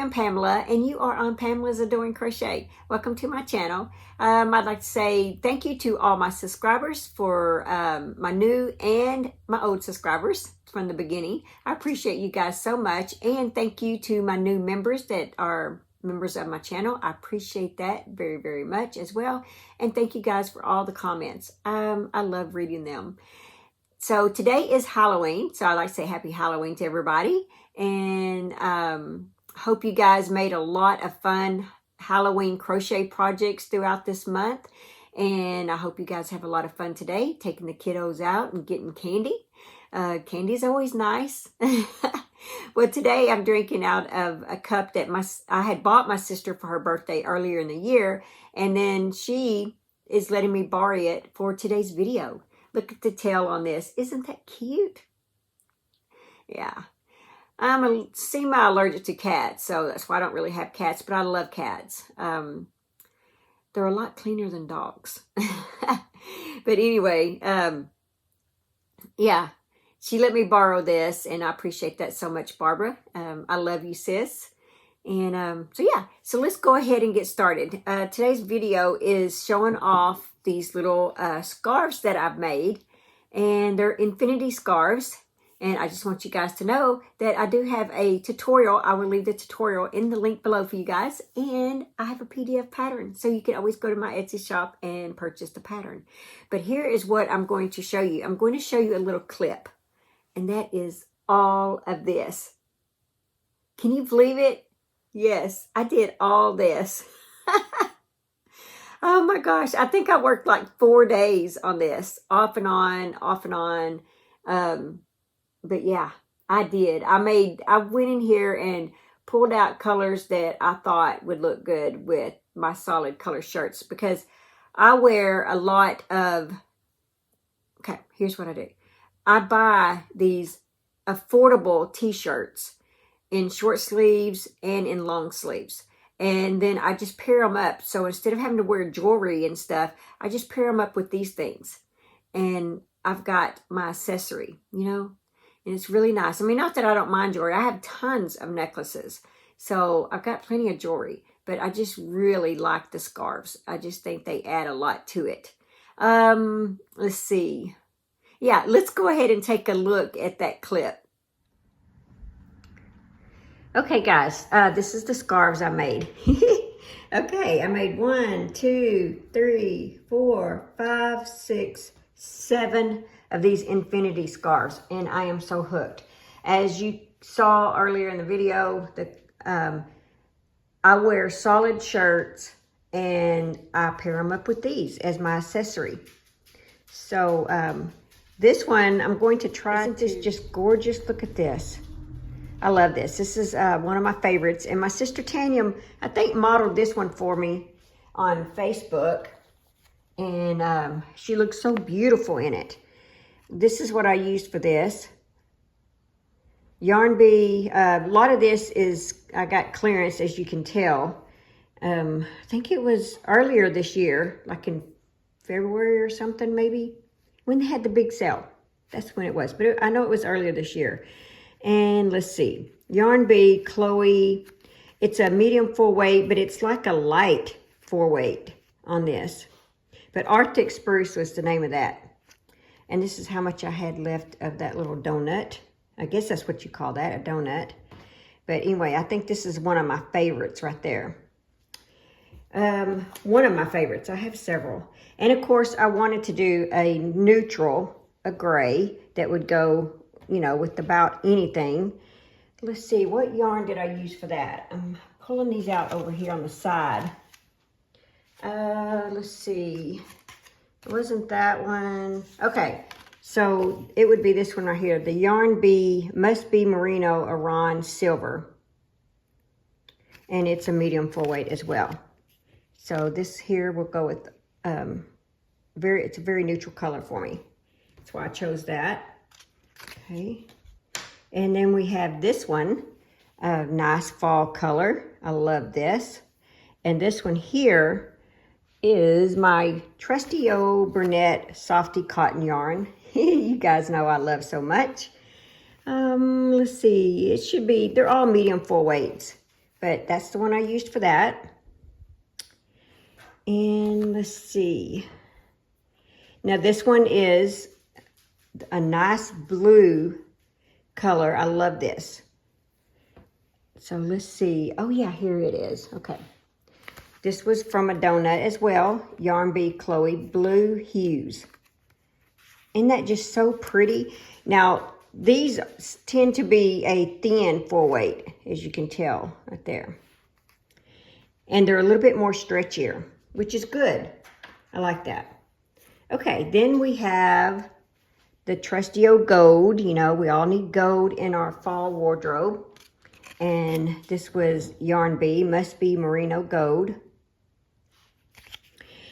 I'm Pamela, and you are on Pamela's Adoring Crochet. Welcome to my channel. I'd like to say thank you to all my subscribers for my new and my old subscribers from the beginning. I appreciate you guys so much, and thank you to my new members that are members of my channel. I appreciate that very, very much as well. And thank you guys for all the comments. I love reading them. So today is Halloween, so I'd like to say happy Halloween to everybody. And hope you guys made a lot of fun Halloween crochet projects throughout this month. And I hope you guys have a lot of fun today, taking the kiddos out and getting candy. Candy's always nice. Well, today I'm drinking out of a cup that I had bought my sister for her birthday earlier in the year. And then she is letting me borrow it for today's video. Look at the tail on this. Isn't that cute? Yeah. I'm a semi-allergic to cats, so that's why I don't really have cats, but I love cats. They're a lot cleaner than dogs. But anyway, yeah, she let me borrow this, and I appreciate that so much, Barbara. I love you, sis. And so let's go ahead and get started. Today's video is showing off these little scarves that I've made, and they're infinity scarves. And I just want you guys to know that I do have a tutorial. I will leave the tutorial in the link below for you guys. And I have a PDF pattern, so you can always go to my Etsy shop and purchase the pattern. But here is what I'm going to show you. I'm going to show you a little clip, and that is all of this. Can you believe it? Yes, I did all this. Oh my gosh, I think I worked like 4 days on this, off and on, off and on. But yeah, I did. I went in here and pulled out colors that I thought would look good with my solid color shirts, because I wear a lot of, okay, here's what I do. I buy these affordable t-shirts in short sleeves and in long sleeves. And then I just pair them up. So instead of having to wear jewelry and stuff, I just pair them up with these things. And I've got my accessory, you know, and it's really nice. I mean, not that I don't mind jewelry. I have tons of necklaces. So I've got plenty of jewelry, but I just really like the scarves. I just think they add a lot to it. Let's see. Yeah, let's go ahead and take a look at that clip. Okay, guys, this is the scarves I made. Okay, I made 1, 2, 3, 4, 5, 6, 7 of these infinity scarves, and I am so hooked. As you saw earlier in the video, I wear solid shirts, and I pair them up with these as my accessory. So this one, I'm going to try. Isn't this just gorgeous? Look at this. I love this. This is one of my favorites. And my sister Tanya, I think, modeled this one for me on Facebook. And she looks so beautiful in it. This is what I used for this. Yarn Bee. A lot of this is, I got clearance, as you can tell. I think it was earlier this year, like in February or something maybe, when they had the big sale. That's when it was. But I know it was earlier this year. And let's see, Yarn Bee, Chloe. It's a medium full weight, but it's like a light 4-weight on this. But Arctic Spruce was the name of that. And this is how much I had left of that little donut. I guess that's what you call that, a donut. But anyway, I think this is one of my favorites right there. One of my favorites. I have several. And of course, I wanted to do a neutral, a gray, that would go, you know, with about anything. Let's see, what yarn did I use for that? I'm pulling these out over here on the side. Let's see. It wasn't that one. Okay, so it would be this one right here. The Yarn Bee Must Be Merino Aran Silver. And it's a medium full weight as well. So this here will go with, it's a very neutral color for me. That's why I chose that. Okay, and then we have this one, a nice fall color. I love this. And this one here is my trusty old Burnett Softy Cotton yarn. You guys know I love so much. Let's see, it should be, they're all medium full weights. but that's the one I used for that. And let's see. Now this one is a nice blue color. I love this. So let's see. Oh yeah, here it is. Okay. This was from a donut as well. Yarn Bee Chloe Blue Hues. Isn't that just so pretty? Now, these tend to be a thin 4-weight, as you can tell right there. And they're a little bit more stretchier, which is good. I like that. Okay, then we have the trusty old gold. You know, we all need gold in our fall wardrobe. And this was Yarn Bee, Must Be Merino Gold.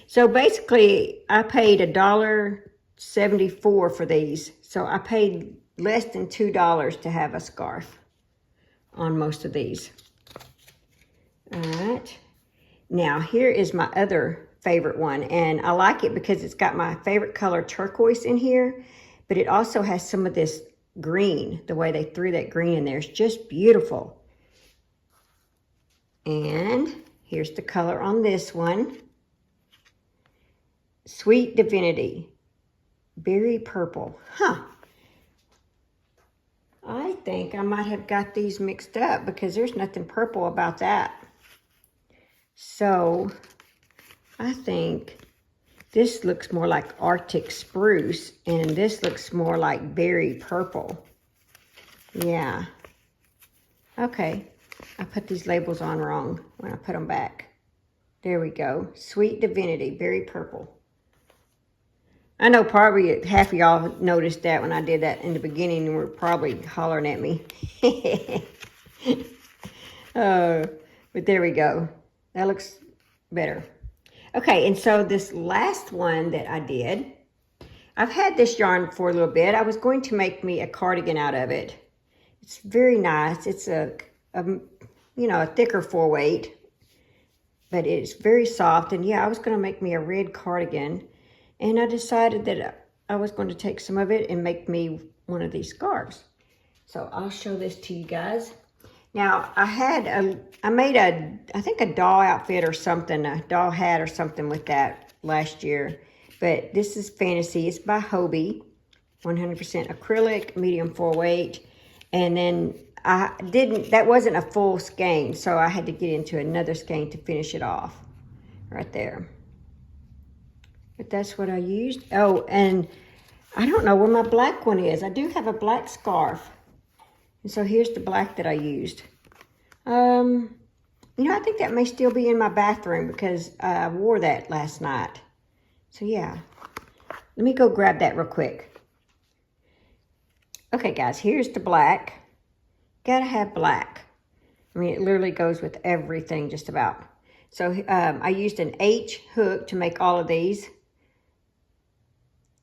So basically, I paid $1.74 for these. So I paid less than $2 to have a scarf on most of these. All right. Now, here is my other favorite one. And I like it because it's got my favorite color turquoise in here. But it also has some of this green. The way they threw that green in there is just beautiful. And here's the color on this one. Sweet Divinity, Berry Purple. Huh. I think I might have got these mixed up because there's nothing purple about that. So I think this looks more like Arctic Spruce and this looks more like Berry Purple. Yeah. Okay. I put these labels on wrong when I put them back. There we go. Sweet Divinity, Berry Purple. I know probably half of y'all noticed that when I did that in the beginning and were probably hollering at me. But there we go. That looks better. Okay, and so this last one that I did, I've had this yarn for a little bit. I was going to make me a cardigan out of it. It's very nice. It's a thicker 4-weight, but it's very soft. And yeah, I was going to make me a red cardigan. And I decided that I was going to take some of it and make me one of these scarves. So I'll show this to you guys. Now, I made I think a doll outfit or something, a doll hat or something with that last year. But this is Fantasy. It's by Hobie. 100% acrylic, medium 4-weight. And then that wasn't a full skein, so I had to get into another skein to finish it off right there. But that's what I used. Oh, and I don't know where my black one is. I do have a black scarf. And so here's the black that I used. I think that may still be in my bathroom because I wore that last night. So yeah, let me go grab that real quick. Okay, guys, here's the black. Gotta have black. I mean, it literally goes with everything just about. So I used an H hook to make all of these.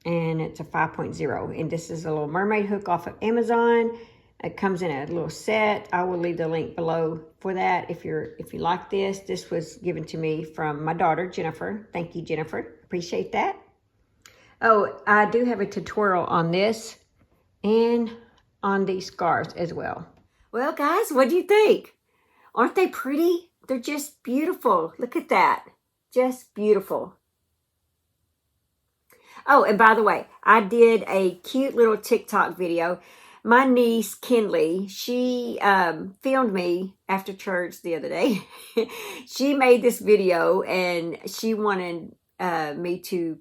And it's a 5.0. And this is a little mermaid hook off of Amazon. It comes in a little set. I will leave the link below for that if you like this. This was given to me from my daughter, Jennifer. Thank you, Jennifer. Appreciate that. Oh, I do have a tutorial on this and on these scarves as well. Well, guys, what do you think? Aren't they pretty? They're just beautiful. Look at that. Just beautiful. Oh, and by the way, I did a cute little TikTok video. My niece, Kinley, she filmed me after church the other day. She made this video and she wanted me to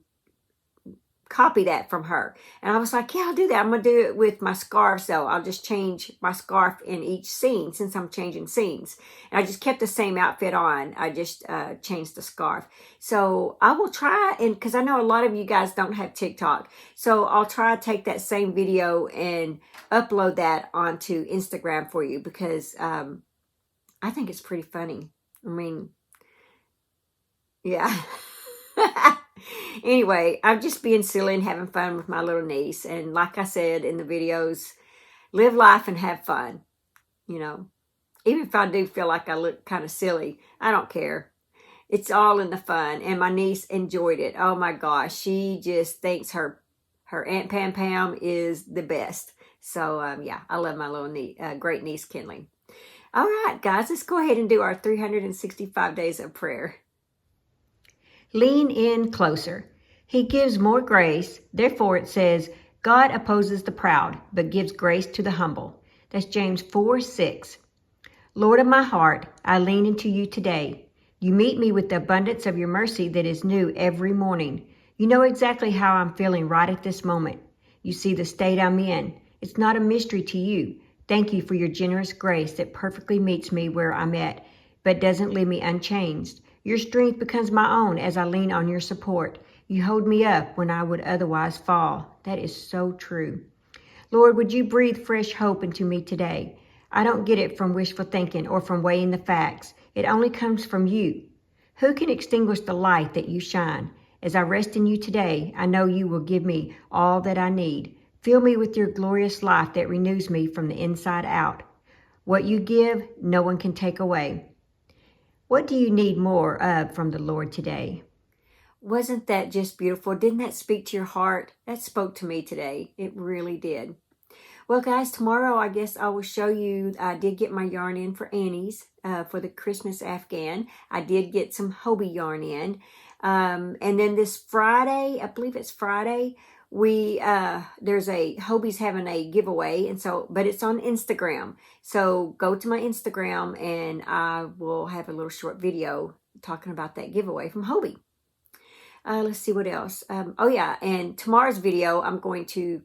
copy that from her. And I was like, yeah, I'll do that. I'm going to do it with my scarf. So I'll just change my scarf in each scene since I'm changing scenes. And I just kept the same outfit on. I just changed the scarf. So I will try, and because I know a lot of you guys don't have TikTok. So I'll try to take that same video and upload that onto Instagram for you because I think it's pretty funny. I mean, yeah. Anyway, I'm just being silly and having fun with my little niece. And like I said in the videos, live life and have fun. You know, even if I do feel like I look kind of silly, I don't care. It's all in the fun. And my niece enjoyed it. Oh my gosh. She just thinks her Aunt Pam Pam is the best. So yeah, I love my little great niece, Kinley. All right, guys, let's go ahead and do our 365 days of prayer. Lean in closer. He gives more grace. Therefore, it says, God opposes the proud, but gives grace to the humble. That's James 4:6. Lord of my heart, I lean into you today. You meet me with the abundance of your mercy that is new every morning. You know exactly how I'm feeling right at this moment. You see the state I'm in. It's not a mystery to you. Thank you for your generous grace that perfectly meets me where I'm at, but doesn't leave me unchanged. Your strength becomes my own as I lean on your support. You hold me up when I would otherwise fall. That is so true. Lord, would you breathe fresh hope into me today? I don't get it from wishful thinking or from weighing the facts. It only comes from you. Who can extinguish the light that you shine? As I rest in you today, I know you will give me all that I need. Fill me with your glorious life that renews me from the inside out. What you give, no one can take away. What do you need more of from the Lord today? Wasn't that just beautiful? Didn't that speak to your heart? That spoke to me today. It really did. Well, guys, tomorrow I guess I will show you, I did get my yarn in for Annie's for the Christmas Afghan. I did get some Hobie yarn in. And then this Friday, I believe it's Friday, there's Hobie's having a giveaway, and so, but it's on Instagram. So go to my Instagram and I will have a little short video talking about that giveaway from Hobie. Let's see what else. Oh yeah, and tomorrow's video, I'm going to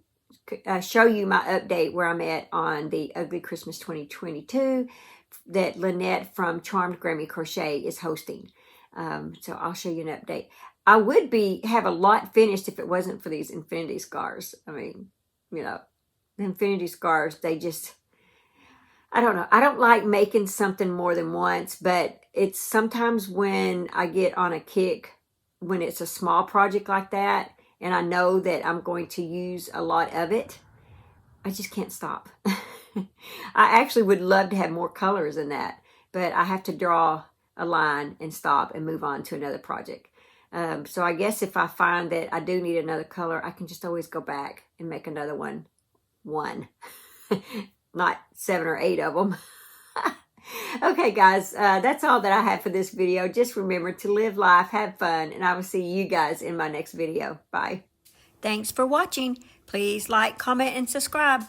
show you my update where I'm at on the Ugly Christmas 2022 that Lynette from Charmed Grammy Crochet is hosting. So I'll show you an update. I would have a lot finished if it wasn't for these infinity scarves. I mean, you know, the infinity scarves, they just, I don't know. I don't like making something more than once, but it's sometimes when I get on a kick, when it's a small project like that, and I know that I'm going to use a lot of it, I just can't stop. I actually would love to have more colors than that, but I have to draw a line and stop and move on to another project. So I guess if I find that I do need another color, I can just always go back and make another one. Not 7 or 8 of them. Okay, guys, that's all that I have for this video. Just remember to live life, have fun, and I will see you guys in my next video. Bye. Thanks for watching. Please like, comment, and subscribe.